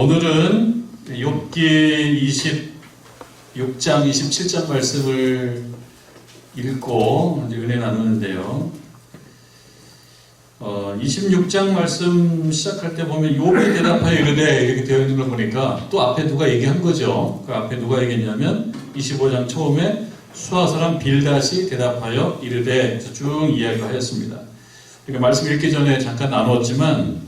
오늘은 욥기 26장, 27장 말씀을 읽고 이제 은혜 나누는데요. 26장 말씀 시작할 때 보면 욥이 대답하여 이르되 이렇게 되어 있는 걸 보니까 또 앞에 누가 얘기한 거죠. 그 앞에 누가 얘기했냐면 25장 처음에 수아 사람 빌닷이 대답하여 이르되 쭉 이야기를 하였습니다. 그러니까 말씀 읽기 전에 잠깐 나누었지만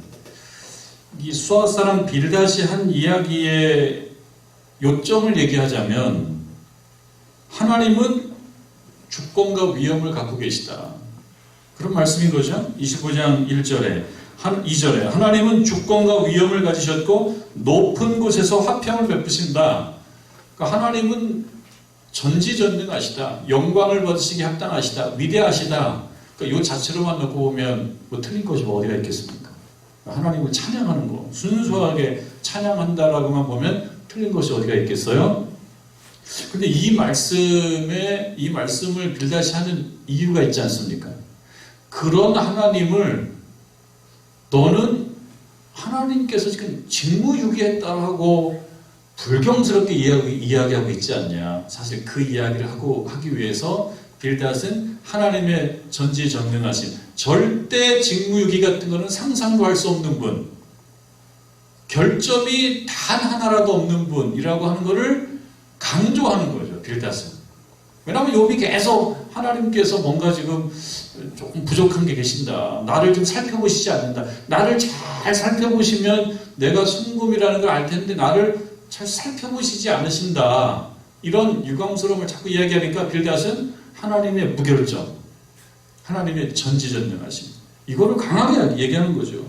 이 수아 사람 빌닷이 한 이야기의 요점을 얘기하자면 하나님은 주권과 위엄을 갖고 계시다. 그런 말씀인 거죠. 25장 1절에 2절에 하나님은 주권과 위엄을 가지셨고 높은 곳에서 화평을 베푸신다. 그러니까 하나님은 전지전능하시다. 영광을 받으시기 합당하시다. 위대하시다. 그러니까 이 자체로만 놓고 보면 뭐 틀린 것이 뭐 어디가 있겠습니까? 하나님을 찬양하는 거, 순수하게 찬양한다라고만 보면 틀린 것이 어디가 있겠어요? 근데 이 말씀을 빌닷이 하는 이유가 있지 않습니까? 그런 하나님을 너는 하나님께서 지금 직무유기했다고 불경스럽게 이야기하고 있지 않냐. 사실 그 이야기를 하기 위해서 빌닷은 하나님의 전지전능하신 절대 직무유기 같은 거는 상상도 할 수 없는 분, 결점이 단 하나라도 없는 분이라고 하는 것을 강조하는 거죠. 빌닷은. 왜냐하면 욥이 계속 하나님께서 뭔가 지금 조금 부족한 게 계신다. 나를 좀 살펴보시지 않는다. 나를 잘 살펴보시면 내가 순금이라는 걸 알 텐데 나를 잘 살펴보시지 않으신다. 이런 유감스러움을 자꾸 이야기하니까 빌닷은 하나님의 무결점, 하나님의 전지전능하심, 이거를 강하게 얘기하는 거죠.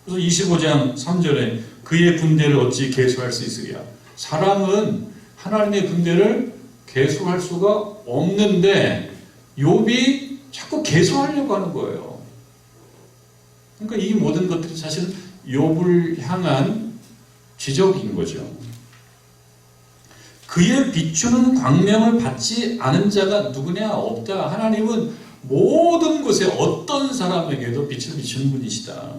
그래서 25장 3절에 그의 군대를 어찌 계수할 수 있으랴. 사람은 하나님의 군대를 계수할 수가 없는데 욥이 자꾸 계수하려고 하는 거예요. 그러니까 이 모든 것들이 사실은 욥을 향한 지적인 거죠. 그의 비추는 광명을 받지 않은 자가 누구냐 없다. 하나님은 모든 곳에 어떤 사람에게도 빛을 비추는 분이시다.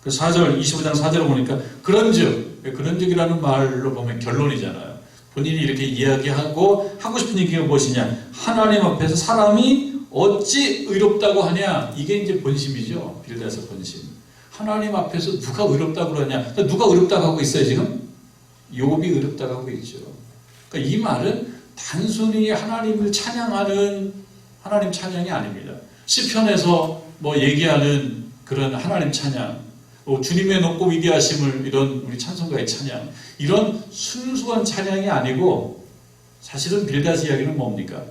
그 4절, 25장 4절을 보니까 그런즉이라는 말로 보면 결론이잖아요. 본인이 이렇게 이야기하고 하고 싶은 얘기가 무엇이냐. 하나님 앞에서 사람이 어찌 의롭다고 하냐. 이게 이제 본심이죠. 빌닷의 본심. 하나님 앞에서 누가 의롭다고 그러냐. 누가 의롭다고 하고 있어요 지금? 욥이 의롭다고 하고 있죠. 그러니까 이 말은 단순히 하나님을 찬양하는 하나님 찬양이 아닙니다. 시편에서 뭐 얘기하는 그런 하나님 찬양, 주님의 높고 위대하심을 이런 우리 찬송가의 찬양, 이런 순수한 찬양이 아니고 사실은 빌닷 이야기는 뭡니까?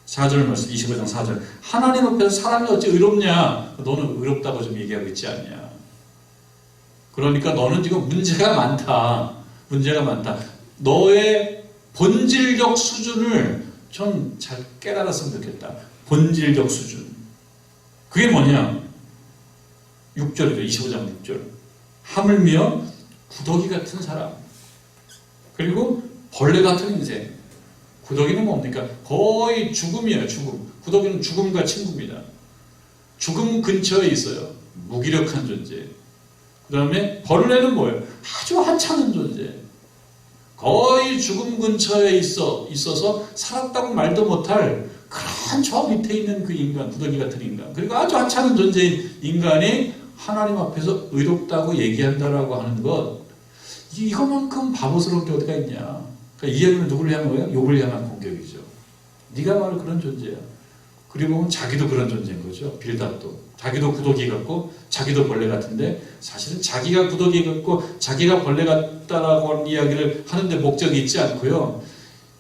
4절 말씀, 25장 4절. 하나님 앞에서 사람이 어찌 의롭냐? 너는 의롭다고 좀 얘기하고 있지 않냐? 그러니까 너는 지금 문제가 많다. 너의 본질적 수준을 좀 잘 깨달았으면 좋겠다. 본질적 수준. 그게 뭐냐? 6절이죠. 25장 6절. 하물며 구더기 같은 사람. 그리고 벌레 같은 인생. 구더기는 뭡니까? 거의 죽음이에요. 죽음. 구더기는 죽음과 친구입니다. 죽음 근처에 있어요. 무기력한 존재. 그 다음에 벌레는 뭐예요? 아주 하찮은 존재. 거의 죽음 근처에 있어서 살았다고 말도 못할 그런 저 밑에 있는 그 인간, 구더기 같은 인간. 그리고 아주 하찮은 존재인 인간이 하나님 앞에서 의롭다고 얘기한다라고 하는 것, 이거만큼 바보스러운 게 어디가 있냐. 그러니까 이 얘기는 누구를 향한 거예요? 욥을 향한 공격이죠. 네가 바로 그런 존재야. 그리고 자기도 그런 존재인 거죠. 빌닷도. 자기도 구더기 같고 자기도 벌레 같은데 사실은 자기가 구더기 같고 자기가 벌레 같다라고 하는 이야기를 하는데 목적이 있지 않고요.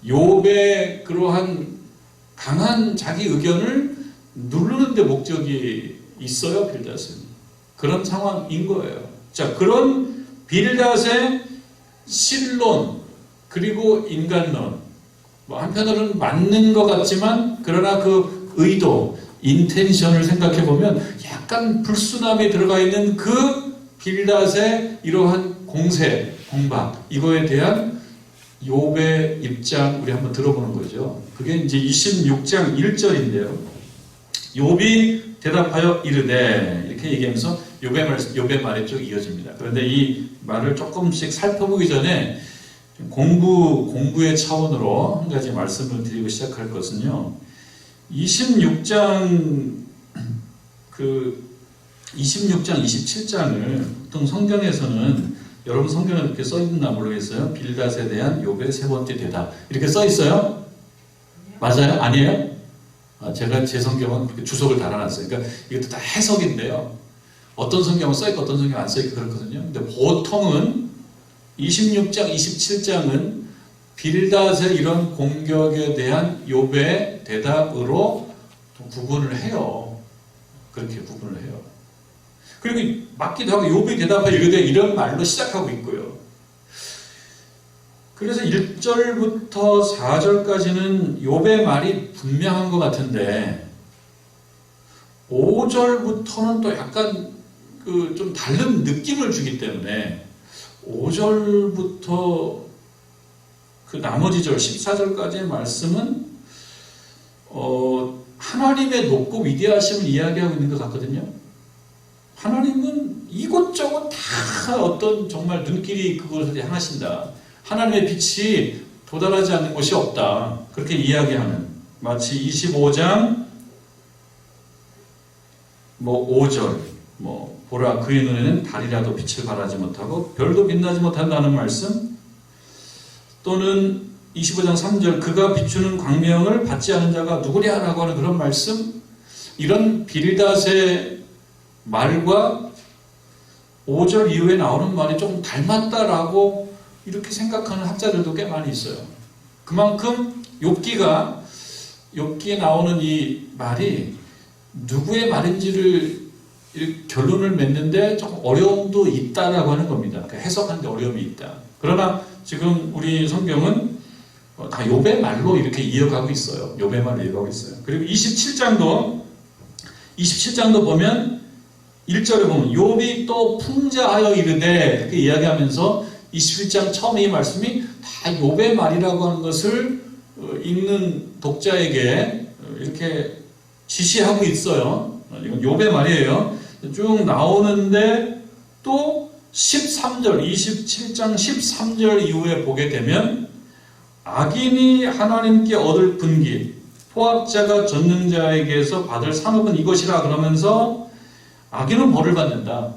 욥의 그러한 강한 자기 의견을 누르는 데 목적이 있어요. 빌닷은. 그런 상황인 거예요. 자, 그런 빌닷의 신론 그리고 인간론, 뭐 한편으로는 맞는 것 같지만 그러나 그 의도, 인텐션을 생각해 보면 약간 불순함이 들어가 있는 그 빌닷의 이러한 공세, 공박, 이거에 대한 욥의 입장 우리 한번 들어보는 거죠. 그게 이제 26장 1절인데요. 욥이 대답하여 이르되 이렇게 얘기하면서 욥의 말이 쭉 이어집니다. 그런데 이 말을 조금씩 살펴보기 전에 공부의 차원으로 한 가지 말씀을 드리고 시작할 것은요. 26장 27장을 보통 성경에서는 여러분 성경에 이렇게 써 있나 모르겠어요. 빌닷에 대한 욥의 세 번째 대답 이렇게 써 있어요? 맞아요? 아니에요? 제가 제 성경은 그렇게 주석을 달아놨어요. 그러니까 이것도 다 해석인데요. 어떤 성경은 써 있고 어떤 성경은 안 써 있고 그렇거든요. 근데 보통은 26장, 27장은 빌닷의 이런 공격에 대한 욥의 대답으로 구분을 해요. 그렇게 구분을 해요. 그리고 맞기도 하고 욥이 대답하여 이르되 이런 말로 시작하고 있고요. 그래서 1절부터 4절까지는 욥의 말이 분명한 것 같은데 5절부터는 또 약간 좀 다른 느낌을 주기 때문에 5절부터 그 나머지 절 14절까지의 말씀은 하나님의 높고 위대하심을 이야기하고 있는 것 같거든요. 하나님은 이곳저곳 다 어떤 정말 눈길이 그곳을 향하신다. 하나님의 빛이 도달하지 않는 곳이 없다. 그렇게 이야기하는 마치 25장 5절 보라 그의 눈에는 달이라도 빛을 발하지 못하고 별도 빛나지 못한다는 말씀 또는 25장 3절 그가 비추는 광명을 받지 않은 자가 누구냐라고 하는 그런 말씀 이런 빌닷의 말과 5절 이후에 나오는 말이 좀 닮았다라고 이렇게 생각하는 학자들도 꽤 많이 있어요. 그만큼 욥기에 나오는 이 말이 누구의 말인지를 결론을 맺는데 조금 어려움도 있다라고 하는 겁니다. 그러니까 해석하는데 어려움이 있다. 그러나 지금 우리 성경은 다 욥의 말로 이렇게 이어가고 있어요. 욥의 말로 이어가고 있어요. 그리고 27장도 보면 1절에 보면 욥이 또 풍자하여 이르되 이렇게 이야기하면서 27장 처음에 이 말씀이 다 욥의 말이라고 하는 것을 읽는 독자에게 이렇게 지시하고 있어요. 이건 욥의 말이에요. 쭉 나오는데 또 13절, 27장 13절 이후에 보게 되면 악인이 하나님께 얻을 분기, 포악자가 전능자에게서 받을 상업은 이것이라 그러면서 악인은 벌을 받는다.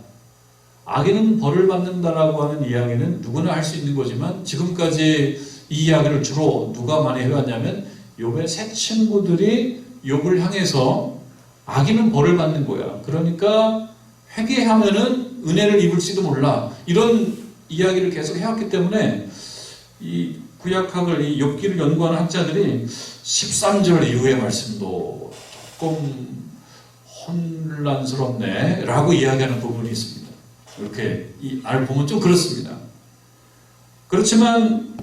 악인은 벌을 받는다라고 하는 이야기는 누구나 할 수 있는 거지만 지금까지 이 이야기를 주로 누가 많이 해왔냐면 욥의 세 친구들이 욥을 향해서 악인은 벌을 받는 거야. 그러니까 회개하면은 은혜를 입을지도 몰라. 이런 이야기를 계속 해왔기 때문에 이 구약학을 이 욥기를 연구하는 학자들이 13절 이후의 말씀도 조금 혼란스럽네 라고 이야기하는 부분이 있습니다. 이렇게 이 알 보면 좀 그렇습니다. 그렇지만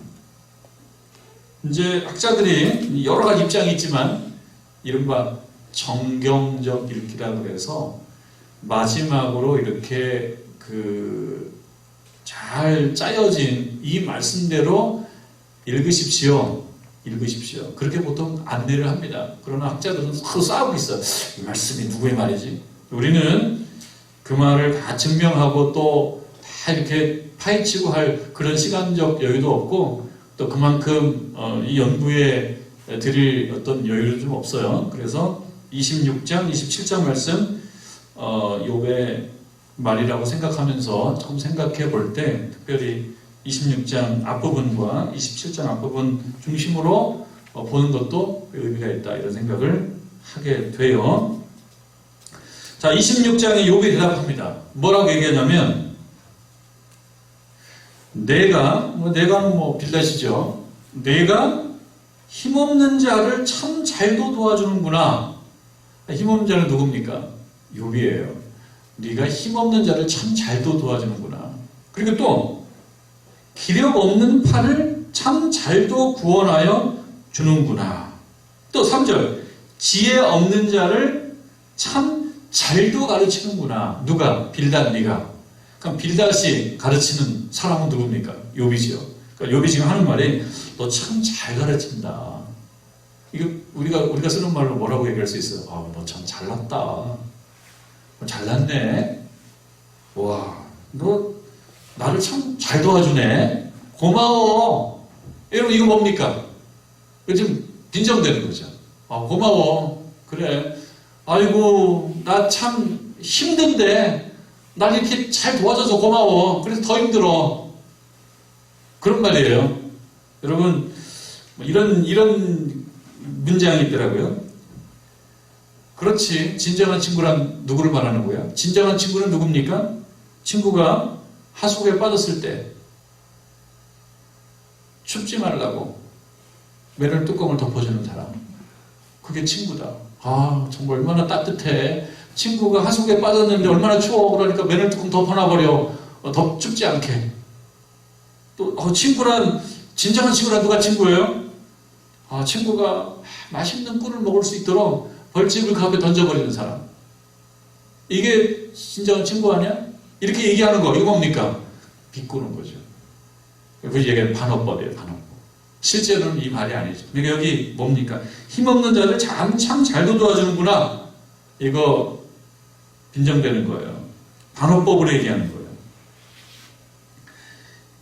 이제 학자들이 여러 가지 입장이 있지만 이른바 정경적 읽기라고 해서 마지막으로 이렇게 잘 짜여진 이 말씀대로 읽으십시오. 그렇게 보통 안내를 합니다. 그러나 학자들은 서로 싸우고 있어요. 이 말씀이 누구의 말이지? 우리는 그 말을 다 증명하고 또 다 이렇게 파헤치고 할 그런 시간적 여유도 없고 또 그만큼 이 연구에 드릴 어떤 여유도 좀 없어요. 그래서 26장, 27장 말씀 욥의 말이라고 생각하면서 조금 생각해 볼 때 특별히 26장 앞부분과 27장 앞부분 중심으로 보는 것도 의미가 있다 이런 생각을 하게 돼요. 자, 26장에 욥이 대답합니다. 뭐라고 얘기하냐면 내가는 빌닷이죠. 내가 힘없는 자를 참 잘도 도와주는구나. 힘없는 자는 누굽니까? 욥이에요. 네가 힘없는 자를 참 잘도 도와주는구나. 그리고 또 기력 없는 팔을 참 잘도 구원하여 주는구나. 또 3절 지혜 없는 자를 참 잘도 가르치는구나. 누가? 빌닷 네가. 그럼 빌닷이 가르치는 사람은 누굽니까? 욥이지요. 그러니까 욥이 지금 하는 말이 너 참 잘 가르친다. 이거 우리가 쓰는 말로 뭐라고 얘기할 수 있어요? 너 참 잘났다. 잘났네. 와, 너 나를 참 잘 도와주네. 고마워. 여러분 이거 뭡니까? 요즘 빈정되는 거죠. 아, 고마워. 그래. 아이고, 나 참 힘든데 날 이렇게 잘 도와줘서 고마워. 그래서 더 힘들어. 그런 말이에요. 여러분, 이런 문장이 있더라고요. 그렇지. 진정한 친구란 누구를 말하는 거야? 진정한 친구는 누굽니까? 친구가 하수구에 빠졌을 때 춥지 말라고 매를 뚜껑을 덮어주는 사람. 그게 친구다. 아, 정말 얼마나 따뜻해. 친구가 하수구에 빠졌는데 얼마나 추워. 그러니까 매를 뚜껑 덮어놔버려. 더 춥지 않게. 또 친구란, 진정한 친구란 누가 친구예요? 아, 친구가 맛있는 꿀을 먹을 수 있도록 벌집을 그 앞에 던져버리는 사람. 이게 진정한 친구 아니야? 이렇게 얘기하는 거, 이거 뭡니까? 비꼬는 거죠. 그 얘기는 반어법이에요, 반어법. 실제로는 이 말이 아니죠. 그러니까 여기 뭡니까? 힘없는 자를 참 잘도 도와주는구나. 이거 빈정되는 거예요. 반어법으로 얘기하는 거예요.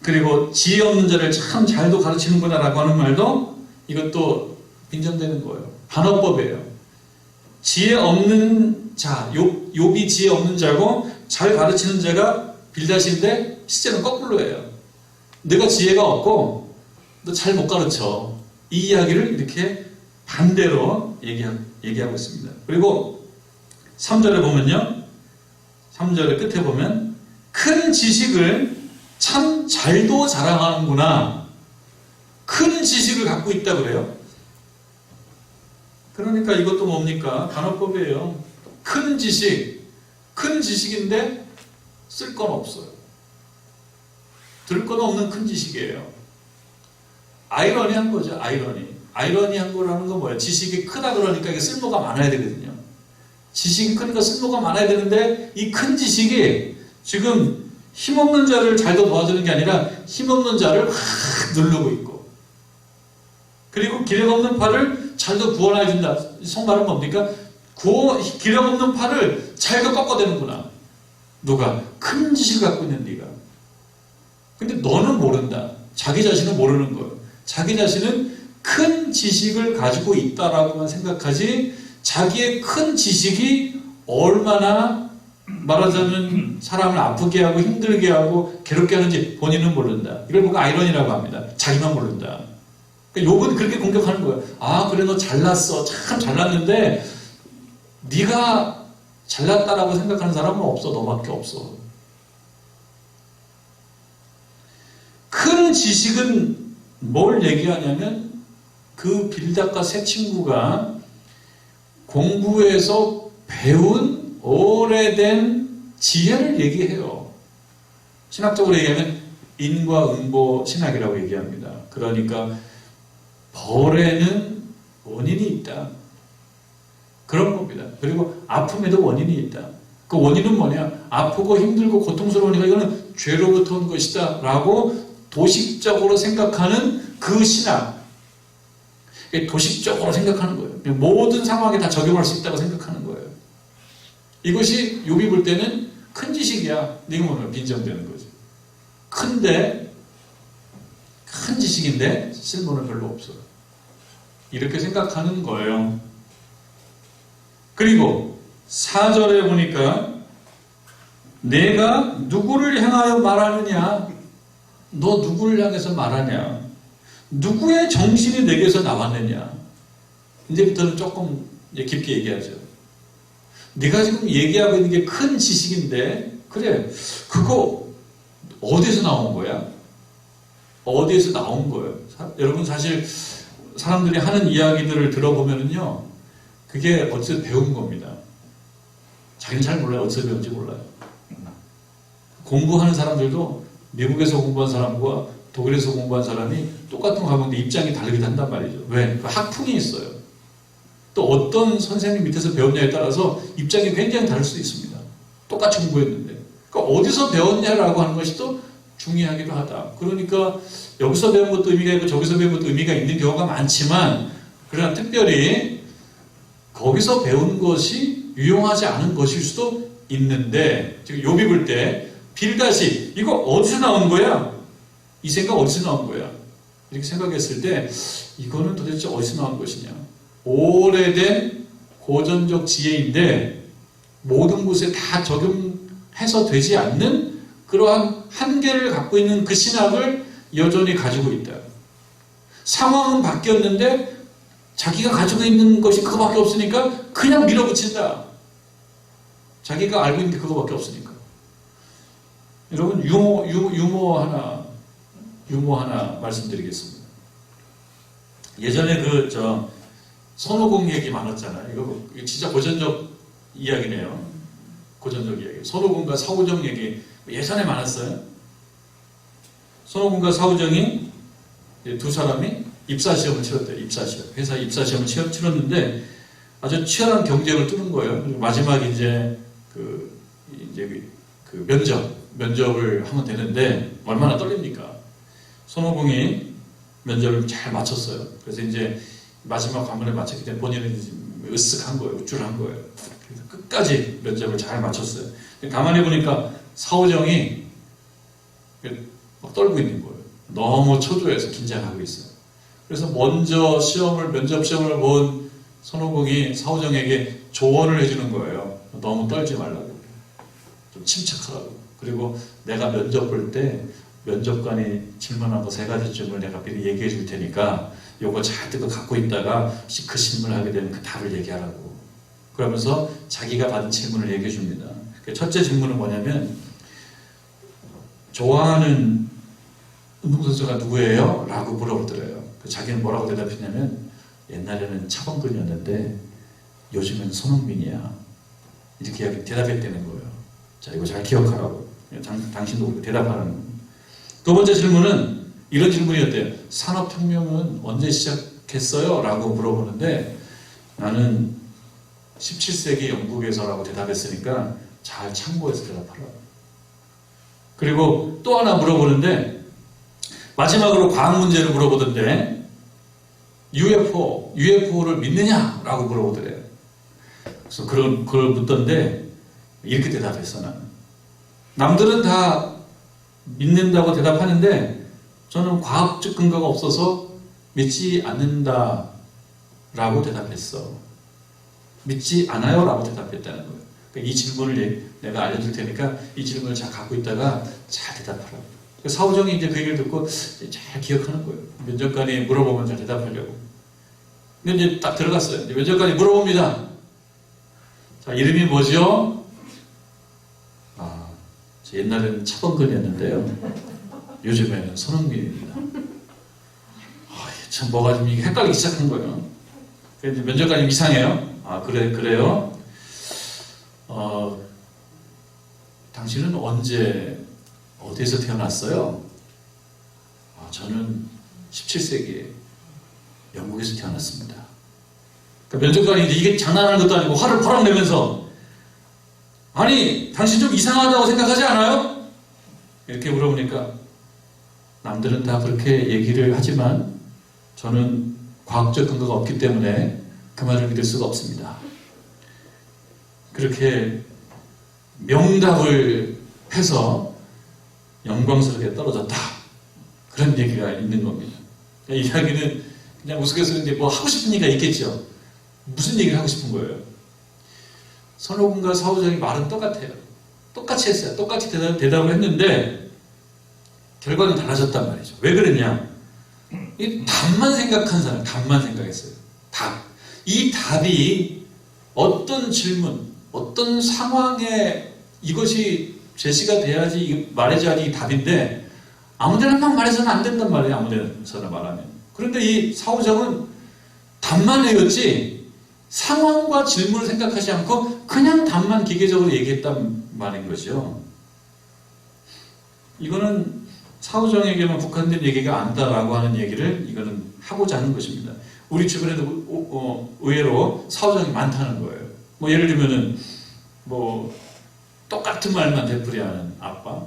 그리고 지혜 없는 자를 참 잘도 가르치는구나 라고 하는 말도 이것도 빈정되는 거예요. 반어법이에요. 지혜 없는 자, 욥이 지혜 없는 자고 잘 가르치는 자가 빌닷인데 실제는 거꾸로예요. 내가 지혜가 없고 너 잘 못 가르쳐. 이 이야기를 이렇게 반대로 얘기하고 있습니다. 그리고 3절에 보면요. 3절의 끝에 보면 큰 지식을 참 잘도 자랑하는구나. 큰 지식을 갖고 있다 그래요. 그러니까 이것도 뭡니까? 반어법이에요. 큰 지식인데 쓸 건 없어요. 들 건 없는 큰 지식이에요. 아이러니한 거죠. 아이러니한 거라는 건 뭐예요? 지식이 크다 그러니까 이게 쓸모가 많아야 되거든요. 지식이 크니까 쓸모가 많아야 되는데 이 큰 지식이 지금 힘없는 자를 잘도 도와주는 게 아니라 힘없는 자를 확 누르고 있고, 그리고 기력 없는 팔을 잘도 구원해 준다. 속말은 뭡니까? 기력 없는 팔을 잘도 꺾어대는구나. 누가? 큰 지식을 갖고 있는 네가. 근데 너는 모른다. 자기 자신은 모르는 거예요. 자기 자신은 큰 지식을 가지고 있다라고만 생각하지 자기의 큰 지식이 얼마나 말하자면 사람을 아프게 하고 힘들게 하고 괴롭게 하는지 본인은 모른다. 이걸 보고 아이러니라고 합니다. 자기만 모른다. 그러니까 욥은 그렇게 공격하는 거예요. 아, 그래 너 잘났어. 참 잘났는데 네가 잘났다라고 생각하는 사람은 없어. 너밖에 없어. 큰 지식은 뭘 얘기하냐면 그 빌닷과 세 친구가 공부해서 배운 오래된 지혜를 얘기해요. 신학적으로 얘기하면 인과응보 신학이라고 얘기합니다. 그러니까 벌에는 원인이 있다. 그런 겁니다. 그리고 아픔에도 원인이 있다. 그 원인은 뭐냐? 아프고 힘들고 고통스러우니까 이거는 죄로부터 온 것이다 라고 도식적으로 생각하는 그 신학. 도식적으로 생각하는 거예요. 모든 상황에 다 적용할 수 있다고 생각하는 거예요. 이것이 욥이 볼 때는 큰 지식이야. 네가 보면 빈정되는 거지. 큰 지식인데 쓸모는 별로 없어. 이렇게 생각하는 거예요. 그리고 4절에 보니까 내가 누구를 향하여 말하느냐? 너 누구를 향해서 말하냐? 누구의 정신이 내게서 나왔느냐? 이제부터는 조금 깊게 얘기하죠. 네가 지금 얘기하고 있는 게 큰 지식인데, 그래, 그거 어디서 나온 거야? 어디에서 나온 거예요? 여러분 사실 사람들이 하는 이야기들을 들어보면은요, 그게 어디서 배운 겁니다. 자기는 잘 몰라요. 어디서 배운지 몰라요. 공부하는 사람들도 미국에서 공부한 사람과 독일에서 공부한 사람이 똑같은 거 하는데 입장이 다르기도 한단 말이죠. 왜? 학풍이 있어요. 또 어떤 선생님 밑에서 배웠냐에 따라서 입장이 굉장히 다를 수 있습니다. 똑같이 공부했는데. 그러니까 어디서 배웠냐라고 하는 것이 또 중요하기도 하다. 그러니까 여기서 배운 것도 의미가 있고 저기서 배운 것도 의미가 있는 경우가 많지만, 그러나 특별히 거기서 배운 것이 유용하지 않은 것일 수도 있는데 지금 욥이 볼 때 빌닷이 이거 어디서 나온 거야? 이 생각 어디서 나온 거야? 이렇게 생각했을 때 이거는 도대체 어디서 나온 것이냐? 오래된 고전적 지혜인데 모든 곳에 다 적용해서 되지 않는 그러한 한계를 갖고 있는 그 신학을 여전히 가지고 있다. 상황은 바뀌었는데 자기가 가지고 있는 것이 그거밖에 없으니까 그냥 밀어붙인다. 자기가 알고 있는 게 그거밖에 없으니까. 여러분 유머 하나 말씀드리겠습니다. 예전에 손오공 얘기 많았잖아요. 이거 진짜 고전적 이야기네요. 고전적 이야기. 손오공과 사후정 얘기 예전에 많았어요. 손오공과 사후정이 두 사람이 입사시험을 치렀대요. 입사시험. 회사 입사시험을 치렀는데 아주 치열한 경쟁을 뚫은 거예요. 그리고 마지막에 이제 그 면접을 하면 되는데 얼마나 떨립니까? 손오공이 면접을 잘 마쳤어요. 그래서 이제 마지막 관문에 마쳤기 때문에 본인은 으쓱한 거예요. 우쭐한 거예요. 그래서 끝까지 면접을 잘 마쳤어요. 가만히 보니까 사후정이 막 떨고 있는 거예요. 너무 초조해서 긴장하고 있어요. 그래서 먼저 면접 시험을 본 손오공이 사후정에게 조언을 해주는 거예요. 너무 떨지 말라고. 좀 침착하라고. 그리고 내가 면접 볼 때 면접관이 질문한 거 3가지쯤을 내가 미리 얘기해 줄 테니까 요거 잘 듣고 갖고 있다가 그 질문을 하게 되면 그 답을 얘기하라고. 그러면서 자기가 받은 질문을 얘기해 줍니다. 첫째 질문은 뭐냐면 좋아하는 운동선수가 누구예요? 라고 물어보더래요. 자기는 뭐라고 대답했냐면 옛날에는 차범근이었는데 요즘은 손흥민이야. 이렇게 대답했다는 거예요. 자, 이거 잘 기억하라고. 당신도 대답하라는. 두 번째 질문은 이런 질문이었대요. 산업혁명은 언제 시작했어요? 라고 물어보는데 나는 17세기 영국에서라고 대답했으니까 잘 참고해서 대답하라고. 그리고 또 하나 물어보는데 마지막으로 과학 문제를 물어보던데 UFO를 믿느냐라고 물어보더래요. 그래서 그걸 묻던데 이렇게 대답했어. 나는 남들은 다 믿는다고 대답하는데 저는 과학적 근거가 없어서 믿지 않는다라고 대답했어. 믿지 않아요 라고 대답했다는 거예요. 그러니까 이 질문을 내가 알려줄 테니까 이 질문을 잘 갖고 있다가 잘 대답하라고. 사후정이 이제 그 얘기를 듣고 잘 기억하는 거예요. 면접관이 물어보면 잘 대답하려고. 근데 이제 딱 들어갔어요. 이제 면접관이 물어봅니다. 자, 이름이 뭐죠? 옛날에는 차범근이었는데요. 요즘에는 손흥민입니다. 참 뭐가 좀 헷갈리기 시작한 거예요. 그래서 면접관이 이상해요. 그래요? 당신은 언제 어디에서 태어났어요? 저는 17세기에 영국에서 태어났습니다. 그러니까 면접관이 이게 장난하는 것도 아니고 화를 펄럭 내면서 아니, 당신 좀 이상하다고 생각하지 않아요? 이렇게 물어보니까 남들은 다 그렇게 얘기를 하지만 저는 과학적 근거가 없기 때문에 그 말을 믿을 수가 없습니다. 그렇게 명답을 해서 영광스럽게 떨어졌다. 그런 얘기가 있는 겁니다. 이 이야기는 그냥 우스갯소리인데 뭐 하고 싶은 얘기가 있겠죠. 무슨 얘기를 하고 싶은 거예요? 손오공과 사후정이 말은 똑같아요. 똑같이 했어요. 똑같이 대답을 했는데 결과는 달라졌단 말이죠. 왜 그랬냐? 이 답만 생각한 사람, 답만 생각했어요. 답. 이 답이 어떤 질문, 어떤 상황에 이것이 제시가 돼야지, 말해줘야지 이 답인데 아무데나 막 말해서는 안 된단 말이에요. 아무데나 말하면. 그런데 이 사후정은 답만 외웠지 상황과 질문을 생각하지 않고 그냥 답만 기계적으로 얘기했단 말인 거죠. 이거는 사후정에게만 국한된 얘기가 아니다라고 하는 얘기를 이거는 하고자 하는 것입니다. 우리 주변에도 의외로 사후정이 많다는 거예요. 뭐 예를 들면은 뭐 똑같은 말만 되풀이하는 아빠.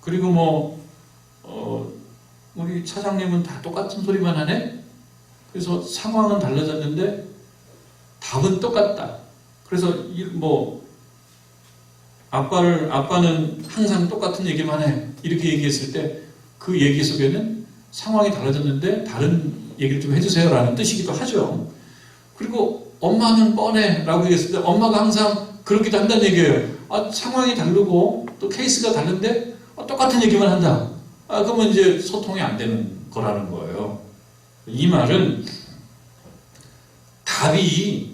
그리고 뭐 우리 차장님은 다 똑같은 소리만 하네. 그래서 상황은 달라졌는데 답은 똑같다. 그래서 아빠는 항상 똑같은 얘기만 해. 이렇게 얘기했을 때 그 얘기 속에는 상황이 달라졌는데 다른 얘기를 좀 해주세요라는 뜻이기도 하죠. 그리고 엄마는 뻔해 라고 얘기했을 때 엄마가 항상 그렇기도 한다는 얘기예요. 상황이 다르고 또 케이스가 다른데 똑같은 얘기만 한다. 그러면 이제 소통이 안 되는 거라는 거예요. 이 말은 답이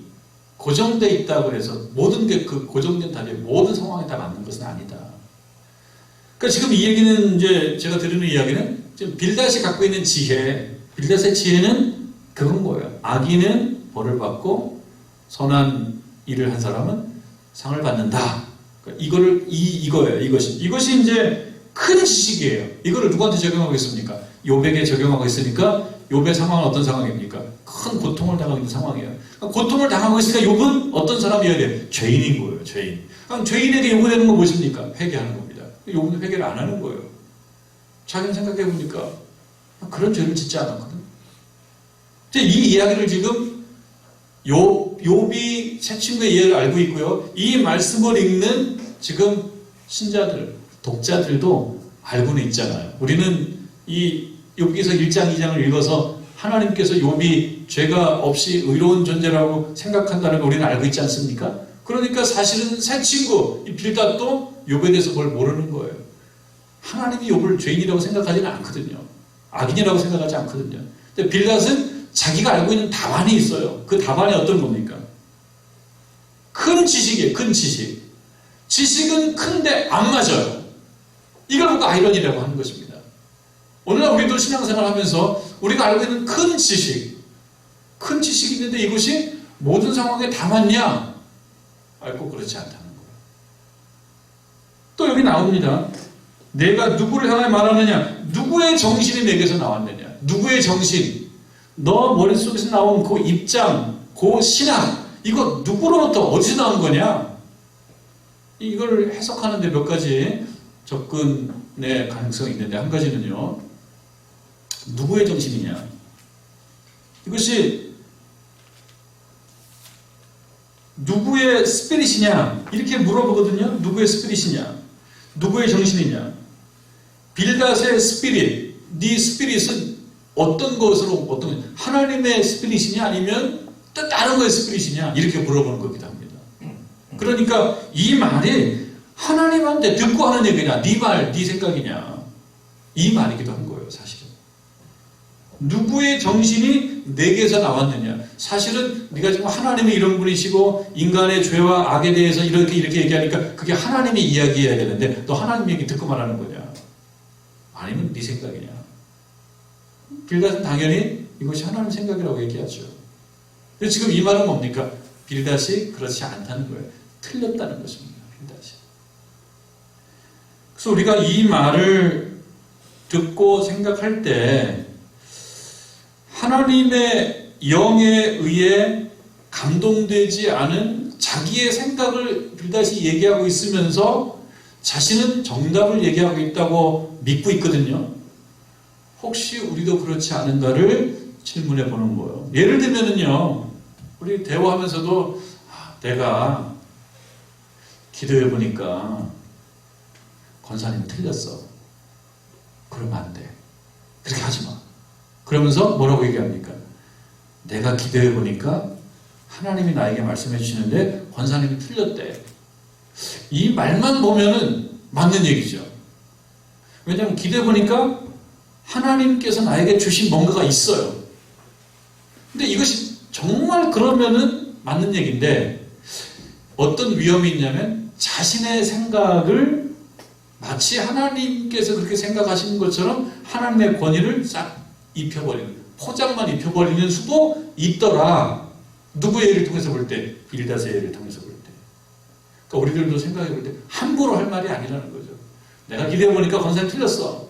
고정되어 있다고 해서 모든 게 그 고정된 답이 모든 상황에 다 맞는 것은 아니다. 그러니까 지금 이 얘기는 이제 제가 드리는 이야기는 지금 빌닷이 갖고 있는 지혜, 빌닷의 지혜는 그건 거예요. 악인은 벌을 받고 선한 일을 한 사람은 상을 받는다. 그러니까 이거예요. 이것이 이제 큰 지식이에요. 이거를 누구한테 적용하고 있습니까? 욥에게 적용하고 있으니까 욥의 상황은 어떤 상황입니까? 큰 고통을 당하고 있는 상황이에요. 그러니까 고통을 당하고 있으니까 욥은 어떤 사람이어야 돼요? 죄인인 거예요. 죄인. 그럼 죄인에게 요구되는 건 무엇입니까? 회개하는 겁니다. 욥은 회개를 안 하는 거예요. 자기는 생각해보니까 그런 죄를 짓지 않았거든. 이 이야기를 지금 욥이 새 친구의 이해를 알고 있고요. 이 말씀을 읽는 지금 신자들, 독자들도 알고는 있잖아요. 우리는 이 욥기서 1장, 2장을 읽어서 하나님께서 욥이 죄가 없이 의로운 존재라고 생각한다는 걸 우리는 알고 있지 않습니까? 그러니까 사실은 새 친구, 이 빌닷도 욥에 대해서 뭘 모르는 거예요. 하나님이 욥을 죄인이라고 생각하지는 않거든요. 악인이라고 생각하지 않거든요. 근데 빌닷은 자기가 알고 있는 답안이 있어요. 그 답안이 어떤 겁니까? 큰 지식이에요. 큰 지식. 지식은 큰데 안 맞아요. 이걸 보고 아이러니라고 하는 것입니다. 오늘날 우리도 신앙생활 하면서 우리가 알고 있는 큰 지식이 있는데 이것이 모든 상황에 다 맞냐? 꼭 그렇지 않다는 거예요. 또 여기 나옵니다. 내가 누구를 향해 말하느냐? 누구의 정신이 내게서 나왔느냐? 누구의 정신? 너 머릿속에서 나온 그 입장, 그 신학, 이거 누구로부터 어디서 나온 거냐? 이걸 해석하는데 몇 가지 접근의 가능성이 있는데 한 가지는요. 누구의 정신이냐? 이것이 누구의 스피릿이냐? 이렇게 물어보거든요. 누구의 스피릿이냐? 누구의 정신이냐? 빌닷의 스피릿, 네 스피릿은 어떤 것으로 하나님의 스피릿이냐 아니면 또 다른 거의 스피릿이냐? 이렇게 물어보는 거기도 합니다. 그러니까 이 말이 하나님한테 듣고 하는 얘기냐? 네 말, 네 생각이냐? 이 말이기도 한 거예요, 사실은. 누구의 정신이 내게서 나왔느냐? 사실은 네가 지금 하나님이 이런 분이시고 인간의 죄와 악에 대해서 이렇게 얘기하니까 그게 하나님이 이야기해야 되는데 너 하나님 얘기 듣고 말하는 거냐? 아니면 네 생각이냐? 빌닷은 당연히 이것이 하나님 생각이라고 얘기하죠. 근데 지금 이 말은 뭡니까? 빌닷이 그렇지 않다는 거예요. 틀렸다는 것입니다. 빌닷이. 그래서 우리가 이 말을 듣고 생각할 때 하나님의 영에 의해 감동되지 않은 자기의 생각을 빌닷이 얘기하고 있으면서 자신은 정답을 얘기하고 있다고 믿고 있거든요. 혹시 우리도 그렇지 않은가를 질문해 보는 거예요. 예를 들면은요, 우리 대화하면서도 내가 기도해 보니까 권사님이 틀렸어. 그러면 안 돼. 그렇게 하지 마. 그러면서 뭐라고 얘기합니까? 내가 기도해 보니까 하나님이 나에게 말씀해 주시는데 권사님이 틀렸대. 이 말만 보면은 맞는 얘기죠. 왜냐하면 기도해 보니까 하나님께서 나에게 주신 뭔가가 있어요. 근데 이것이 정말 그러면은 맞는 얘기인데 어떤 위험이 있냐면 자신의 생각을 마치 하나님께서 그렇게 생각하시는 것처럼 하나님의 권위를 싹 입혀버리는, 포장만 입혀버리는 수도 있더라. 누구의 예를 통해서 볼 때? 빌닷의 예를 통해서 볼 때. 그러니까 우리들도 생각해 볼 때 함부로 할 말이 아니라는 거죠. 내가 기대해 보니까 권사님 틀렸어.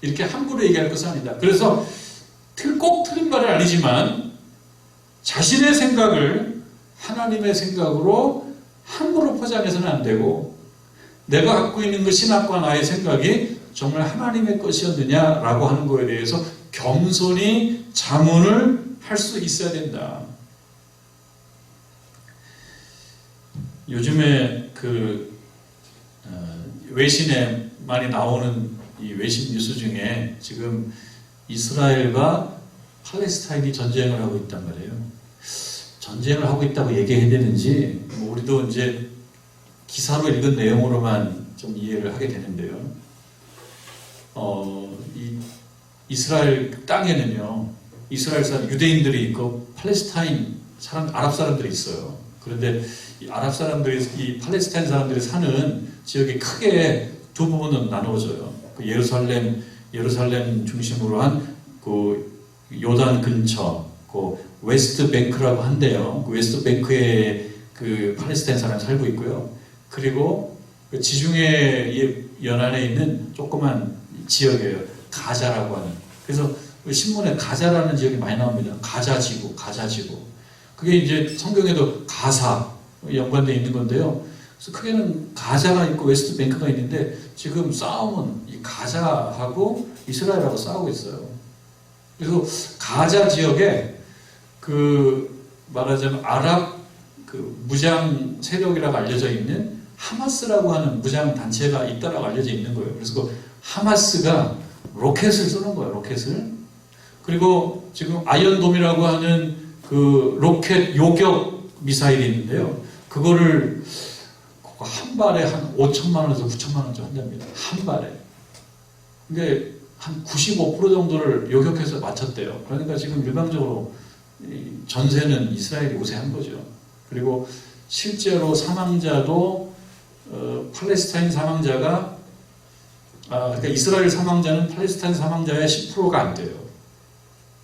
이렇게 함부로 얘기할 것은 아니다. 그래서 꼭 틀린 말은 아니지만 자신의 생각을 하나님의 생각으로 함부로 포장해서는 안 되고 내가 갖고 있는 그 신학과 나의 생각이 정말 하나님의 것이었느냐라고 하는 거에 대해서 겸손히 자문을 할 수 있어야 된다. 요즘에 외신에 많이 나오는 이 외신 뉴스 중에 지금 이스라엘과 팔레스타인이 전쟁을 하고 있단 말이에요. 전쟁을 하고 있다고 얘기해야 되는지, 우리도 이제 기사로 읽은 내용으로만 좀 이해를 하게 되는데요. 이 이스라엘 땅에는요, 이스라엘 사람, 유대인들이 있고 팔레스타인 아랍 사람들이 있어요. 그런데 이 아랍 사람들이, 이 팔레스타인 사람들이 사는 지역이 크게 두 부분으로 나누어져요. 예루살렘 중심으로 한 요단 근처, 웨스트 뱅크라고 한대요. 웨스트 뱅크에 팔레스타인 사람이 살고 있고요. 그리고 지중해 연안에 있는 조그만 지역이에요. 가자라고 하는. 그래서 신문에 가자라는 지역이 많이 나옵니다. 가자지구. 그게 이제 성경에도 가사 연관되어 있는 건데요. 그래서 크게는 가자가 있고 웨스트 뱅크가 있는데 지금 싸움은 이 가자하고 이스라엘하고 싸우고 있어요. 그래서 가자 지역에 말하자면 아랍 무장 세력이라고 알려져 있는 하마스라고 하는 무장 단체가 있다라고 알려져 있는 거예요. 그래서 하마스가 로켓을 쏘는 거예요. 로켓을. 그리고 지금 아이언돔이라고 하는 로켓 요격 미사일이 있는데요. 그거를 한 발에 한 5천만 원에서 9천만 원 정도 한답니다. 한 발에. 근데 한 95% 정도를 요격해서 맞췄대요. 그러니까 지금 일방적으로 전세는 이스라엘이 우세한 거죠. 그리고 실제로 사망자도 팔레스타인 사망자가 그러니까 이스라엘 사망자는 팔레스타인 사망자의 10%가 안 돼요.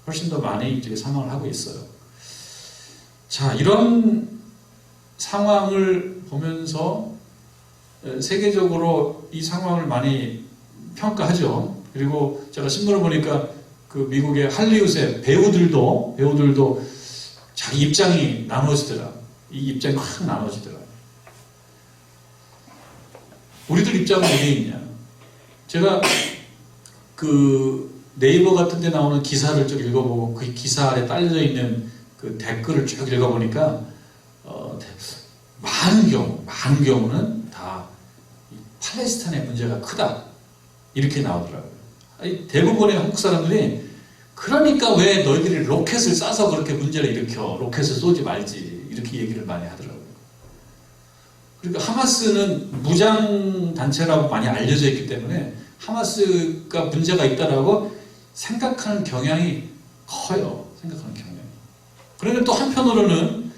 훨씬 더 많이 이제 사망을 하고 있어요. 자, 이런 상황을 보면서 세계적으로 이 상황을 많이 평가하죠. 그리고 제가 신문을 보니까 미국의 할리우드의 배우들도 자기 입장이 나눠지더라. 이 입장이 확 나눠지더라. 우리들 입장은 어디에 있냐? 제가 네이버 같은 데 나오는 기사를 쭉 읽어보고 그 기사 아래 딸려져 있는 댓글을 쭉 읽어보니까 많은 경우는 다 팔레스타인의 문제가 크다. 이렇게 나오더라고요. 대부분의 한국 사람들이 그러니까 왜 너희들이 로켓을 쏴서 그렇게 문제를 일으켜? 로켓을 쏘지 말지. 이렇게 얘기를 많이 하더라고요. 그러니까 하마스는 무장 단체라고 많이 알려져 있기 때문에 하마스가 문제가 있다라고 생각하는 경향이 커요. 그런데 또 한편으로는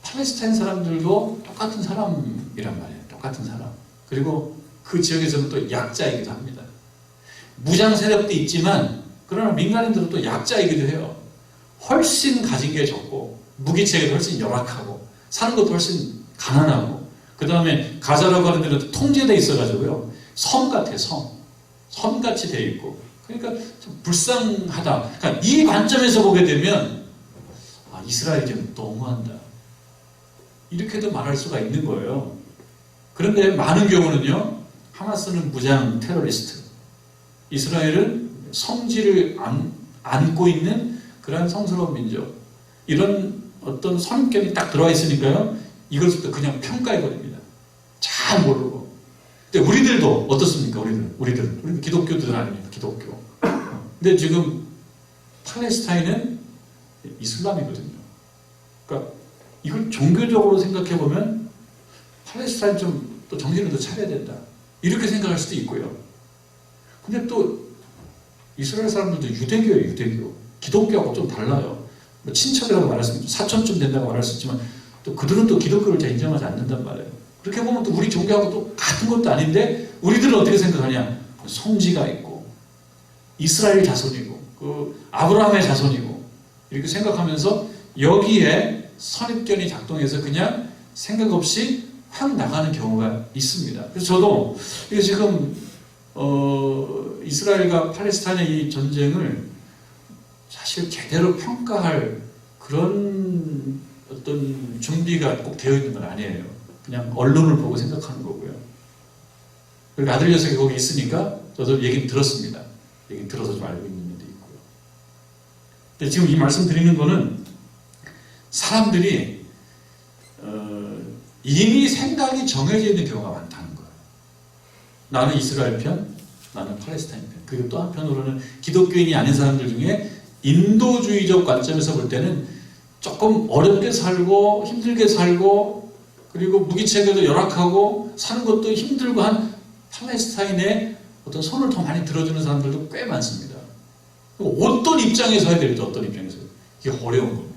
팔레스타인 사람들도 똑같은 사람이란 말이에요. 똑같은 사람. 그리고 그 지역에서는 또 약자이기도 합니다. 무장 세력도 있지만 그러나 민간인들은 또 약자이기도 해요. 훨씬 가진 게 적고 무기체계도 훨씬 열악하고 사는 것도 훨씬 가난하고 그 다음에 가자라고 하는 데는 통제되어 있어가지고요. 섬 같아, 섬같이 되어 있고 그러니까 좀 불쌍하다. 그러니까 이 관점에서 보게 되면 이스라엘이 좀 너무한다. 이렇게도 말할 수가 있는 거예요. 그런데 많은 경우는요. 하마스는 무장 테러리스트, 이스라엘은 성질을 안고 있는 그러한 성스러운 민족, 이런 어떤 선입견이 딱 들어와 있으니까요. 이것부터 그냥 평가해버립니다. 잘 모르고. 근데 우리들도 어떻습니까? 우리는 기독교들 아닙니까? 기독교. 근데 지금 팔레스타인은 이슬람이거든요. 그러니까 이걸 종교적으로 생각해보면 팔레스타인 좀 또 정신을 더 차려야 된다. 이렇게 생각할 수도 있고요. 근데 또 이스라엘 사람들도 유대교예요, 유대교. 기독교하고 좀 달라요. 친척이라고 말할 수 있지만, 사촌쯤 된다고 말할 수 있지만, 또 그들은 또 기독교를 잘 인정하지 않는단 말이에요. 그렇게 보면 또 우리 종교하고 또 같은 것도 아닌데, 우리들은 어떻게 생각하냐? 성지가 있고, 이스라엘 자손이고, 아브라함의 자손이고, 이렇게 생각하면서 여기에 선입견이 작동해서 그냥 생각 없이 확 나가는 경우가 있습니다. 그래서 저도 이게 지금 이스라엘과 팔레스타인의 이 전쟁을 사실 제대로 평가할 그런 어떤 준비가 꼭 되어 있는 건 아니에요. 그냥 언론을 보고 생각하는 거고요. 그리고 아들 녀석이 거기 있으니까 저도 얘기는 들었습니다. 얘기 들어서 좀 알고 있는 면도 있고요. 근데 지금 이 말씀 드리는 거는 사람들이 이미 생각이 정해져 있는 경우가 많다는 거예요. 나는 이스라엘 편, 나는 팔레스타인 편. 그리고 또 한편으로는 기독교인이 아닌 사람들 중에 인도주의적 관점에서 볼 때는 조금 어렵게 살고 힘들게 살고 그리고 무기체계도 열악하고 사는 것도 힘들고 한 팔레스타인의 어떤 손을 더 많이 들어주는 사람들도 꽤 많습니다. 어떤 입장에서 해야 될지 어떤 입장에서 이게 어려운 겁니다.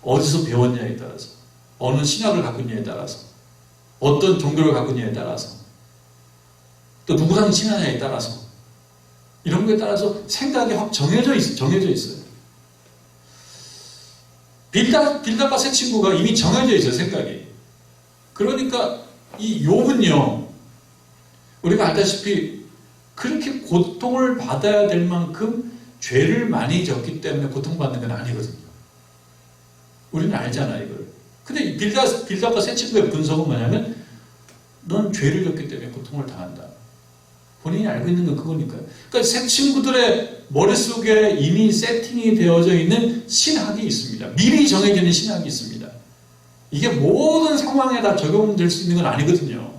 어디서 배웠냐에 따라서 어느 신학을 갖고 있냐에 따라서 어떤 종교를 갖고 있냐에 따라서 또 누구랑 친하냐에 따라서 이런 거에 따라서 생각이 확 정해져 있어요. 빌닷과 새 친구가 이미 정해져 있어요. 생각이. 그러니까 이 욥은요, 우리가 알다시피 그렇게 고통을 받아야 될 만큼 죄를 많이 졌기 때문에 고통받는 건 아니거든요. 우리는 알잖아 이걸. 근데 빌닷과 새 친구의 분석은 뭐냐면 넌 죄를 졌기 때문에 고통을 당한다. 본인이 알고 있는 건 그거니까요. 그러니까 새 친구들의 머릿속에 이미 세팅이 되어져 있는 신학이 있습니다. 미리 정해져 있는 신학이 있습니다. 이게 모든 상황에 다 적용될 수 있는 건 아니거든요.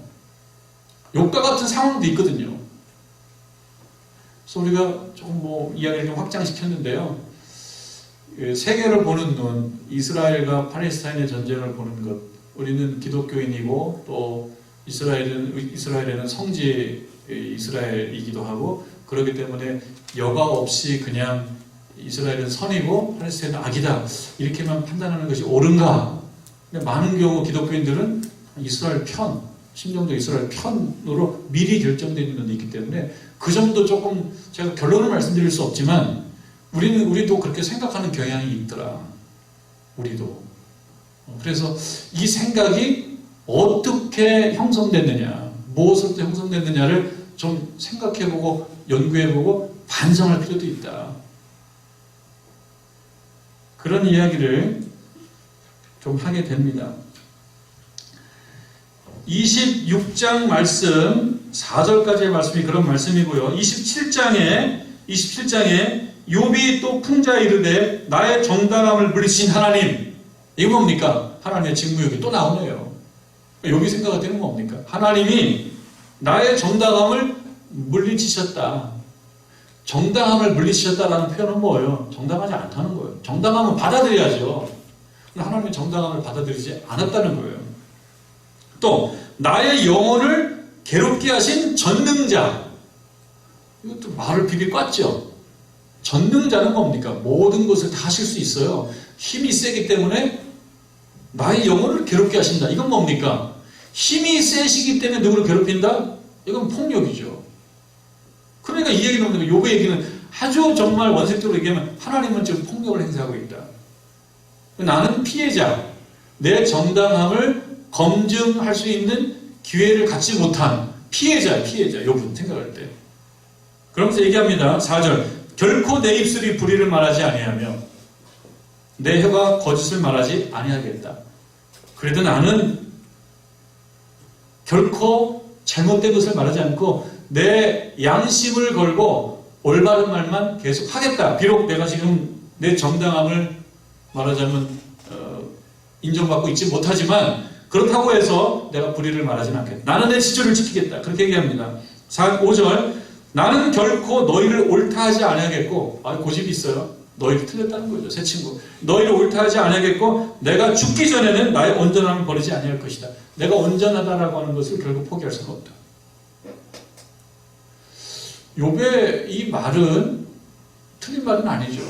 욥과 같은 상황도 있거든요. 그래서 우리가 조금 이야기를 좀 확장시켰는데요. 세계를 보는 눈, 이스라엘과 팔레스타인의 전쟁을 보는 것, 우리는 기독교인이고 또 이스라엘에는 성지 이스라엘이기도 하고 그렇기 때문에 여과 없이 그냥 이스라엘은 선이고 팔레스타인은 악이다 이렇게만 판단하는 것이 옳은가? 근데 많은 경우 기독교인들은 이스라엘 편, 심정도 이스라엘 편으로 미리 결정되어 있는 것도 있기 때문에 그 점도 조금 제가 결론을 말씀드릴 수 없지만 우리도 그렇게 생각하는 경향이 있더라. 우리도. 그래서 이 생각이 어떻게 형성됐느냐, 무엇으로부터 형성됐느냐를 좀 생각해보고 연구해보고 반성할 필요도 있다. 그런 이야기를 좀 하게 됩니다. 26장 말씀 4절까지의 말씀이 그런 말씀이고요. 27장에 욥이 또 풍자에 이르되 나의 정당함을 물리치신 하나님, 이거 뭡니까? 하나님의 직무욕이 또 나오네요. 욥이 생각할 때는 뭡니까? 하나님이 나의 정당함을 물리치셨다. 정당함을 물리치셨다라는 표현은 뭐예요? 정당하지 않다는 거예요. 정당함은 받아들여야죠. 하나님의 정당함을 받아들이지 않았다는 거예요. 또 나의 영혼을 괴롭게 하신 전능자, 이것도 말을 비비 꽂죠. 전능자는 뭡니까? 모든 것을 다 하실 수 있어요. 힘이 세기 때문에 나의 영혼을 괴롭게 하신다. 이건 뭡니까? 힘이 세시기 때문에 누구를 괴롭힌다? 이건 폭력이죠. 그러니까 이 얘기는 뭡니까? 욥의 얘기는 아주 정말 원색적으로 얘기하면 하나님은 지금 폭력을 행사하고 있다. 나는 피해자, 내 정당함을 검증할 수 있는 기회를 갖지 못한 피해자야, 욥은 생각할 때. 그러면서 얘기합니다. 4절. 결코 내 입술이 불의를 말하지 아니하며 내 혀가 거짓을 말하지 아니하겠다. 그래도 나는 결코 잘못된 것을 말하지 않고 내 양심을 걸고 올바른 말만 계속 하겠다. 비록 내가 지금 내 정당함을 말하자면 인정받고 있지 못하지만 그렇다고 해서 내가 불의를 말하지는 않겠다. 나는 내 지조를 지키겠다. 그렇게 얘기합니다. 5절. 나는 결코 너희를 옳다하지 아니하겠고, 고집이 있어요. 너희를 틀렸다는 거죠. 새 친구. 너희를 옳다하지 아니하겠고 내가 죽기 전에는 나의 온전함을 버리지 아니할 것이다. 내가 온전하다라고 하는 것을 결국 포기할 수가 없다. 욥의 이 말은 틀린 말은 아니죠.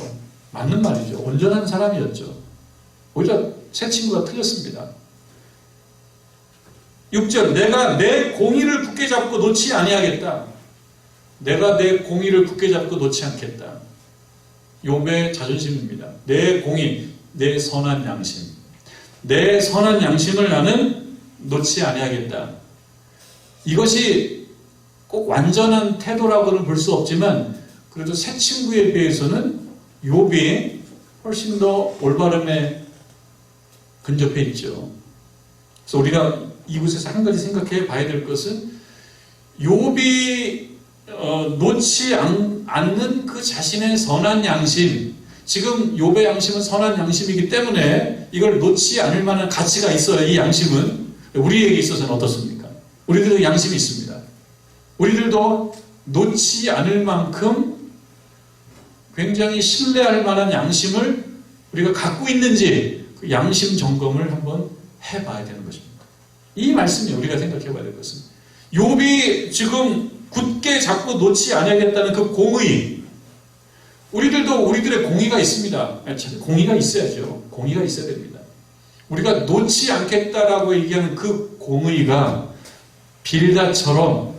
맞는 말이죠. 온전한 사람이었죠. 오히려 새 친구가 틀렸습니다. 6절. 내가 내 공의를 굳게 잡고 놓지 아니하겠다. 내가 내 공의를 굳게 잡고 놓지 않겠다. 욥의 자존심입니다. 내 공의, 내 선한 양심. 내 선한 양심을 나는 놓지 아니하겠다. 이것이 꼭 완전한 태도라고는 볼 수 없지만 그래도 새 친구에 비해서는 욥이 훨씬 더 올바름에 근접해 있죠. 그래서 우리가 이곳에서 한 가지 생각해 봐야 될 것은 욥이 놓지 않는 그 자신의 선한 양심, 지금 욥의 양심은 선한 양심이기 때문에 이걸 놓지 않을 만한 가치가 있어요. 이 양심은 우리에게 있어서는 어떻습니까? 우리들도 양심이 있습니다. 우리들도 놓지 않을 만큼 굉장히 신뢰할 만한 양심을 우리가 갖고 있는지 그 양심 점검을 한번 해봐야 되는 것입니다. 이 말씀이 우리가 생각해봐야 될 것입니다. 욥이 지금 굳게 잡고 놓지 않아야겠다는 그 공의, 우리들도 우리들의 공의가 있습니다. 공의가 있어야죠. 공의가 있어야 됩니다. 우리가 놓지 않겠다라고 얘기하는 그 공의가 빌다처럼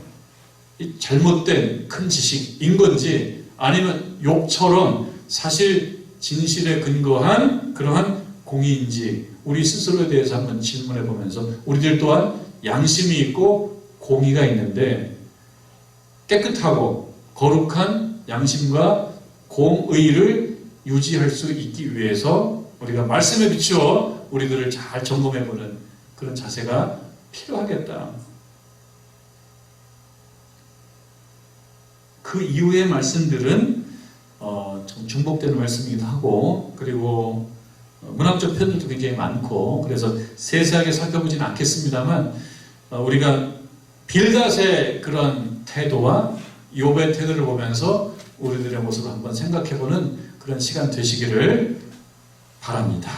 잘못된 큰 지식인 건지 아니면 욥처럼 사실 진실에 근거한 그러한 공의인지 우리 스스로에 대해서 한번 질문해 보면서 우리들 또한 양심이 있고 공의가 있는데 깨끗하고 거룩한 양심과 공의를 유지할 수 있기 위해서 우리가 말씀에 비추어 우리들을 잘 점검해보는 그런 자세가 필요하겠다. 그 이후의 말씀들은 좀 중복되는 말씀이기도 하고 그리고 문학적 표현들도 굉장히 많고 그래서 세세하게 살펴보지는 않겠습니다만 우리가 빌닷의 그런 태도와 욥의 태도를 보면서 우리들의 모습을 한번 생각해보는 그런 시간 되시기를 바랍니다.